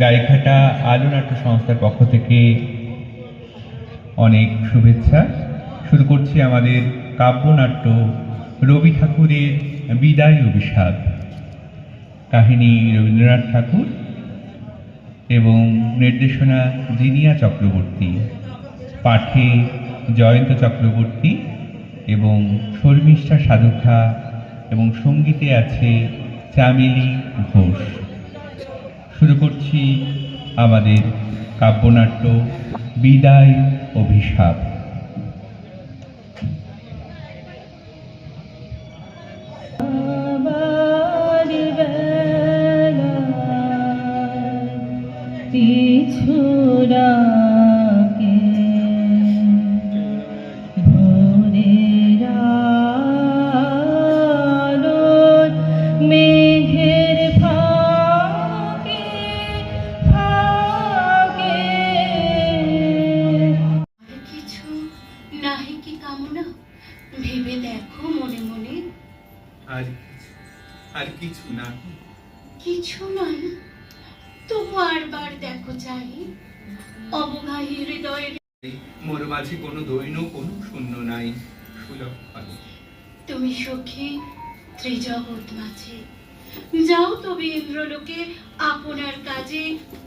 গাইঘাটা আলো নাট্য সংস্থার পক্ষ থেকে অনেক শুভেচ্ছা। শুরু করছি আমাদের কাব্যনাট্য রবি ঠাকুরের বিদায় অভিশাপ। কাহিনী রবীন্দ্রনাথ ঠাকুর এবং নির্দেশনা জিনিয়া চক্রবর্তী, পাঠে জয়ন্ত চক্রবর্তী এবং শর্মিষ্ঠা সাধুখা এবং সঙ্গীতে আছে চামেলি ঘোষ। শুরু করছি আমাদের কাব্যনাট্য বিদায় অভিশাপ। ভেবে দেখো মনে মনে। আর কিছু না, কিছু নয়, তবু আরবার দেখো চাই অবগাহী হৃদয়ের। মোর মাঝে কোনো দৈন কোনো শূন্য নাই সুলক্ষণে। তুমি সখী ত্রিজগৎ মাঝে যাও তবে ইন্দ্রলোকে আপনার কাজে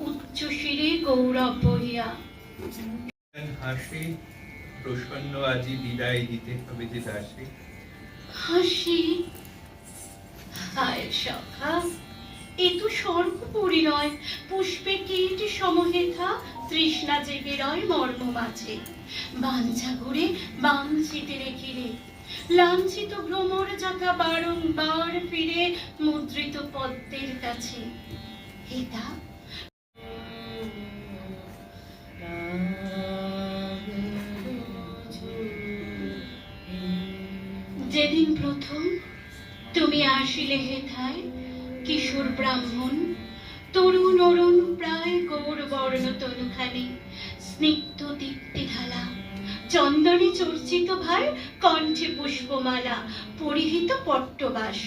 উচ্চ শিরে গৌরব বহিয়া। হাসি প্রসন্ন আজি বিদায় দিতে হবে যে দাসে। হাসি হায় সখা, এ তো স্বর্গ পরিণয়, পুষ্পে কীট সমহেথা তৃষ্ণা জেগে রয় মর্ম মাঝে। বাঞ্ছা ঘুরে বাঞ্ছিতে রেখিরে লাঞ্ছিত ভ্রমর যাকা বারংবার ফিরে মুদ্রিত পদ্মের কাছে। হেতা যেদিন প্রথম তুমি আসিলে হেথায় কিশোর ব্রাহ্মণ, তরুণ অরুণ প্রায় গৌরবর্ণ তনুখানি, স্নিগ্ধ দীপ্তি ঢালা, চন্দনে চর্চিত ভাই, কণ্ঠে পুষ্পমালা, পরিহিত পট্টবাস,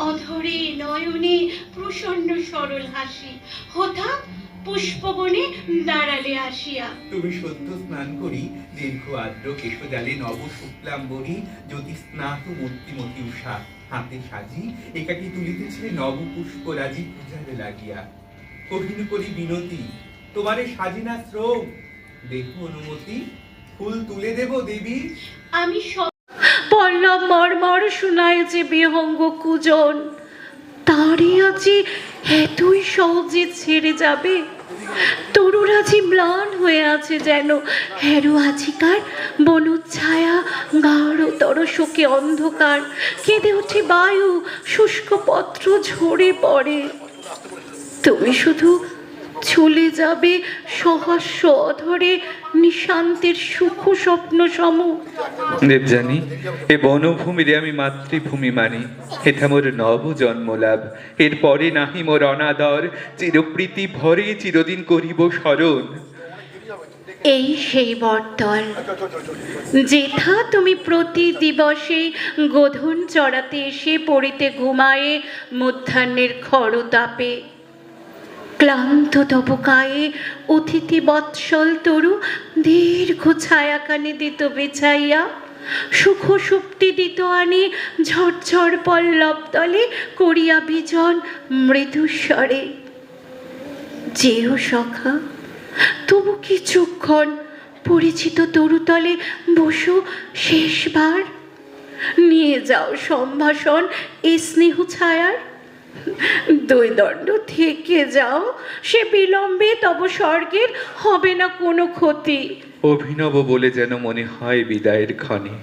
অধরে নয়নে প্রসন্ন সরল হাসি, হঠাৎ পুষ্পবনে দাঁড়ালে আসিয়া। তুমি সদ্য স্নান করি দীর্ঘ আদ্র কেশজালে নব শুক্লাম্বরী জ্যোতি স্নাত মূর্তিমতী উষা, হাতে সাজি একাকি তুলিতেছে নব পুষ্পরাজি পূজারে লাগিয়া। কহিন করি বিনতি তোমারে সাজিনা শ্রম, দেখো অনুমতি ফুল তুলে দেব দেবী। আমি পল্লব মর্মর শুনায় যে বিহঙ্গ কুজন, তারই আজি এতই সহজে ছেড়ে যাবে। তরুরাজি ম্লান হয়ে আছে যেন, হেরো আজিকার বনচ্ছায়া গাঢ়তর শোকে অন্ধকার। কেঁদে ওঠে বায়ু, শুষ্ক পত্র ঝরে পড়ে। তুমি শুধু চলে যাবে সহাস্য অধরে নিশান্তের সুখ স্বপ্ন সম। দেবজানি, এ বনভূমিরে আমি মাতৃভূমি মানি, হেথা মোর নব জন্মলাভ। এরপরে নাহি মোর অনাদর, চিরপ্রীতি ভরে চিরদিন করিব স্মরণ। এই সেই বটতল যেথা তুমি প্রতি দিবসে গোধন চড়াতে এসে পড়িতে ঘুমায়ে মধ্যাহ্নের খরতাপে। ক্লান্ত তবকায়ে অতিথি বৎসল তরু দীর্ঘ ছায়াখানি দিত বিছাইয়া, সুখ সুপ্তি দিত আনি ঝরঝর পল্লব তলে করিয়া বিজন মৃদুস্বরে। যেও সখা, তবু কিছুক্ষণ পরিচিত তরুতলে বসো শেষবার। নিয়ে যাও সম্ভাষণ এই স্নেহ ছায়ার। দৈদণ্ড থেকে যাও, সে বিলম্বে তব স্বর্গের হবে না কোনো ক্ষতি। অভিনব বলে যেন মনে হয় বিদায়ের ক্ষণে,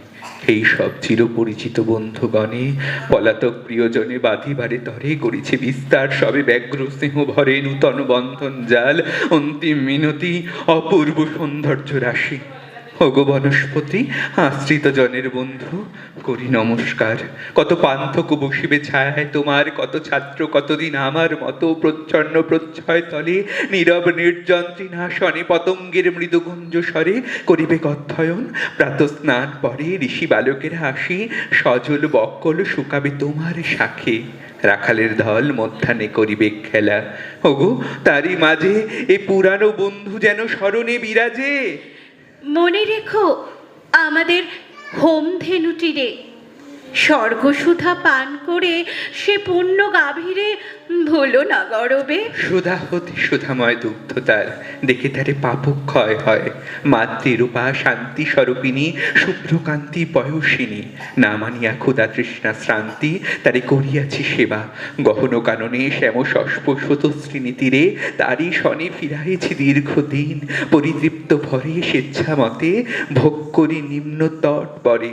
এই সব চিরপরিচিত বন্ধুগণে পলাতক প্রিয়জনে বাঁধিবারে তরে করেছে বিস্তার, সবে ব্যগ্র স্নেহ ভরে নূতন বন্ধন জাল, অন্তিম মিনতি অপূর্ব সৌন্দর্য রাশি। ওগো বনস্পতি, আশ্রিত জনের বন্ধু করি নমস্কার। কত পান্থক বসিবে ছায়ায় তোমার, কত ছাত্র কতদিন আমার মতো প্রচ্ছন্ন প্রচ্ছয় তলে নীরব নির্জন তৃণাসনে পতঙ্গের মৃদুগুঞ্জ স্বরে করিবে অধ্যয়ন। প্রাতঃ স্নান পরে ঋষি বালকেরা আসি সজল বক্কল শুকাবে তোমার শাখে। রাখালের দল মধ্যাহ্নে করিবে খেলা। ওগো তারই মাঝে এ পুরানো বন্ধু যেন স্মরণে বিরাজে। মনে রেখো আমাদের হোমধেনুটিরে, স্বর্গসুধা পান করে সে পুণ্য গাভীরে ভুলো না গরবে। সুধা হতে সুধাময় দুগ্ধ তার, দেখে তারে পাপক্ষয় হয়। মাতৃরূপা শান্তি স্বরূপিণী শুভ্রকান্তি পয়সিনী, না মানিয়া ক্ষুধা তৃষ্ণা শ্রান্তি তারে করিয়াছি সেবা। গহন কাননে শ্যাম সস্পশত শ্রীনীতিরে তারই শনে ফিরাইছি দীর্ঘদিন। পরিতৃপ্ত ভরে স্বেচ্ছা মতে ভোগ করি নিম্ন তট পরে।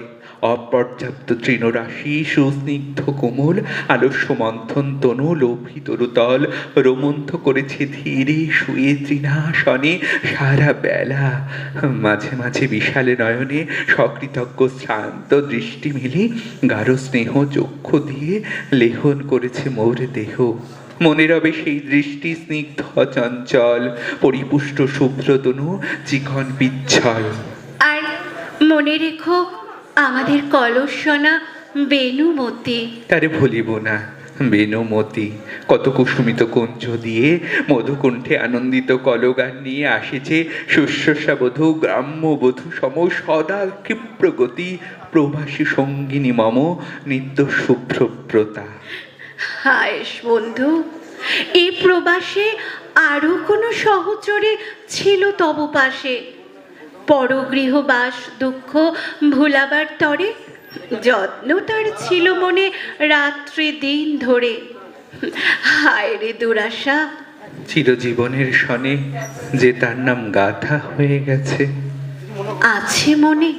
অপর্যাপ্ত তৃণরাশি সুস্নিগ্ধ কোমল আলস্য মন্থন তনু লোভিত রুতল রোমন্থ করেছে ধীরে শুয়ে তৃণাসনে সারা বেলা। মাঝে মাঝে বিশাল নয়নে সকৃতজ্ঞ শ্রান্ত দৃষ্টি মেলে গাঢ় স্নেহ চক্ষু দিয়ে লেহন করেছে মোর দেহ। মনে রবে সেই দৃষ্টি স্নিগ্ধ চঞ্চল পরিপুষ্ট শুভ্রতনু চিকন পিচ্ছল। আর মনে রেখো আমাদের কলসনা বেনুমতি। তারে ভুলিব না বেনুমতি। কত কুসুমিত কুঞ্জ দিয়ে মধুকুণ্ঠে আনন্দিত কলগান নিয়ে আসিছে শুশ্রূষা বধূ গ্রাম্য বধূ সম সদা ক্ষিপ্রগতি প্রবাসী সঙ্গিনী মম নিত্য শুভ্রব্রতা। হায় বন্ধু, এই প্রবাসে আরো কোনো সহচরে ছিল তব পাশে? পরগৃহবাস দুঃখ ভুলাবার তরে যত্ন তার ছিল মনে রাত্রি দিন ধরে। হায় রে দুরাশা, চিরজীবনের সনে যে তার নাম গাথা হয়ে গেছে। আছে মনে?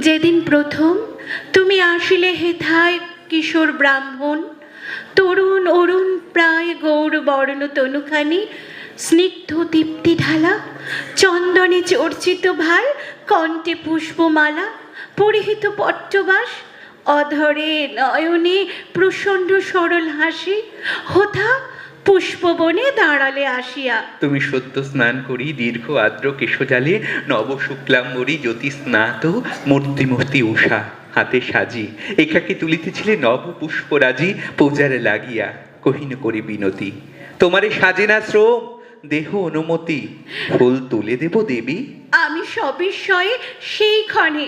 যেদিন প্রথম তুমি আসিলে হেথায় কিশোর ব্রাহ্মণ, তরুণ অরুণ প্রায় গৌর বর্ণ তনুখানি, স্নিগ্ধ দীপ্তি ঢালা, চন্দনে চর্চিত ভাল, কণ্ঠে পুষ্পমালা, পরিহিত পট্টবাস, অধরে নয়নে প্রসন্ন সরল হাসি, হোথা পুষ্পবনে দাঁড়ালে আসিয়া। তুমি সদ্য স্নান করি দীর্ঘ আর্দ্র কেশজালে নব শুক্লাম্বরী জ্যোতি স্নাত মূর্তিমূর্তি উষা হাতে সাজি একাকে তুলিতেছিলে নব পুষ্পরাজি পূজারে লাগিয়া। কহিন করি বিনতি তোমারে সাজে না শ্রম দেহ অনুমতি, ফুল তুলে দেব দেবী। আমি সবিস্ময়ে সেই ক্ষণে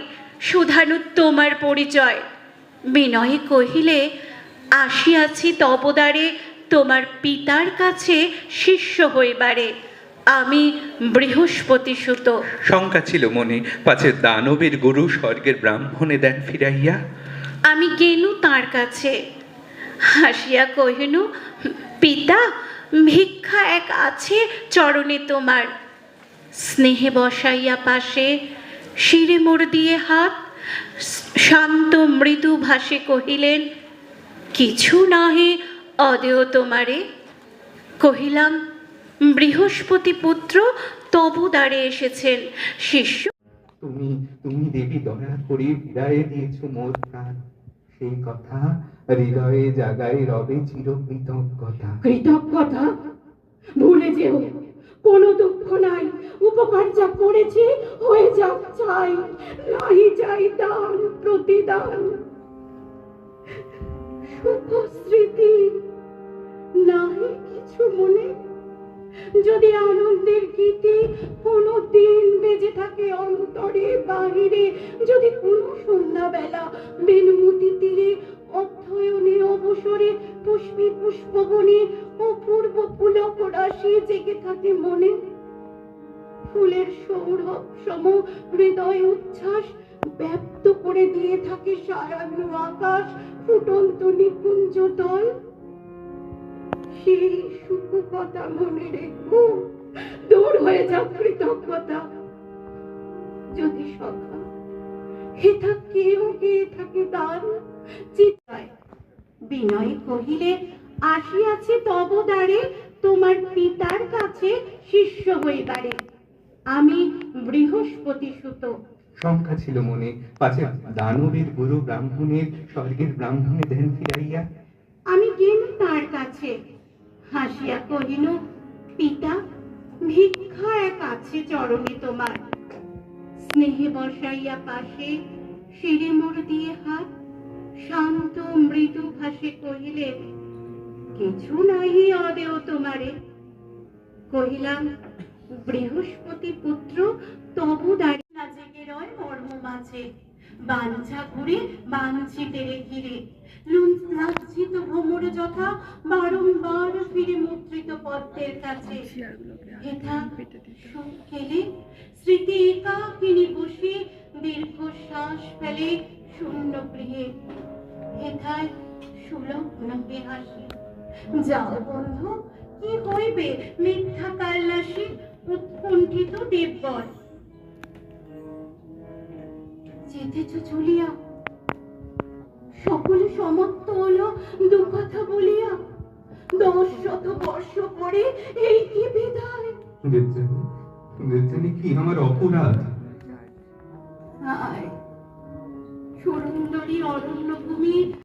সুধানু তোমার পরিচয় বিনয়ে কহিলে, আসিয়াছি তবদারে তোমার পিতার কাছে শিষ্য হইবারে। আমি বৃহস্পতি সুত। শঙ্কা ছিল মনে, পাছে দানবের গুরু স্বর্গের ব্রাহ্মণে দেন ফিরাইয়া। আমি গেনু তার কাছে, হাসিয়া কহিনু, পিতা ভিক্ষা এক আছে চরণে তোমার। স্নেহে বসাইয়া পাশে শিরে মোর দিয়ে হাত, শান্ত মৃদু ভাষে কহিলেন, কিছু নহে অদেয় তোমারে। কহিলাম, বৃহস্পতি পুত্র তবু দ্বারে এসেছেন শিষ্য। তুমি তুমি দেবী দয়া করে বিদায় দিয়েছ মোর প্রাণ, সেই কথা হৃদয়ে জাগায় রবে চির কৃতজ্ঞতা। কৃতজ্ঞতা ভুলে যেও, কোনো দুঃখ নাই, উপকার যা করেছি হয়ে যাক চাই, নাই চাই দান প্রতিদান। সুখ স্মৃতি নাই কিছু মনে, যদি আনন্দের গীতে কোনো দিন বেজে থাকে অন্তরে বাহিরে, যদি কোনো সন্ধ্যাবেলা বেনুমতি তীরে অধ্যয়নে অবসরে পুষ্পী পুষ্পবনে অপূর্ব পুলক রাশি জেগে থাকে মনে, ফুলের সৌরভ সম হৃদয় উচ্ছ্বাস ব্যক্ত করে দিয়ে থাকে সারাগ্ন আকাশ ফুটন্ত নিকুঞ্জ তল, সেই সুখ কথা মনে রেখো, দূর হয়ে যাক কৃতজ্ঞতা। যদি সখা হেথা কেউ গিয়ে থাকে দান চিত্তায়, বিনয় কহিলে, আসিয়াছে তব দ্বারে তোমার পিতার কাছে শিষ্য হইবারে। আমি বৃহস্পতি সুত। শঙ্কা ছিল মনে, পাছে দানবের গুরু ব্রাহ্মণের স্বর্গের ব্রাহ্মণে দেন ফিরাইয়া। আমি গেল তার কাছে, হাসিয়া কহিল, পিতা ভিক্ষা এক আছে চরণে তোমার। স্নেহে বসাইয়া পাশে শিরে মোড় দিয়ে হাত, শান্ত মৃদু ভাষে কহিলে, কিছু নাহি অদেও তোমারে। কহিলাম, বৃহস্পতি পুত্র তবু দাঁড়িয়ে না জেগে রয় মর্ম মাঝে, বাঞ্ছা ঘুরে বাঞ্ছিতেরে ঘিরে, লাঞ্ছিত ভ্রমর যথা বারংবার ফিরে মুদ্রিত পদ্মের কাছে। হেথা সুখ খেলে স্মৃতি একাকিনী বসে দীর্ঘ শ্বাস ফেলে শূন্য গৃহে। হেথায় সুলগ্ন হে হাসি। যাও বন্ধু, কি হইবে মিথ্যা কাল্লাসী উৎকণ্ঠিত দেববর। যেতেছ চলিয়া, সকলে সমাপ্ত হলো দু কথা বলিয়া। 10 শত বর্ষ পরে এই কি বিদায়। দেবযানী, কি আমার অপরাধ? হায় সুরন্দরী অরণ্যভূমি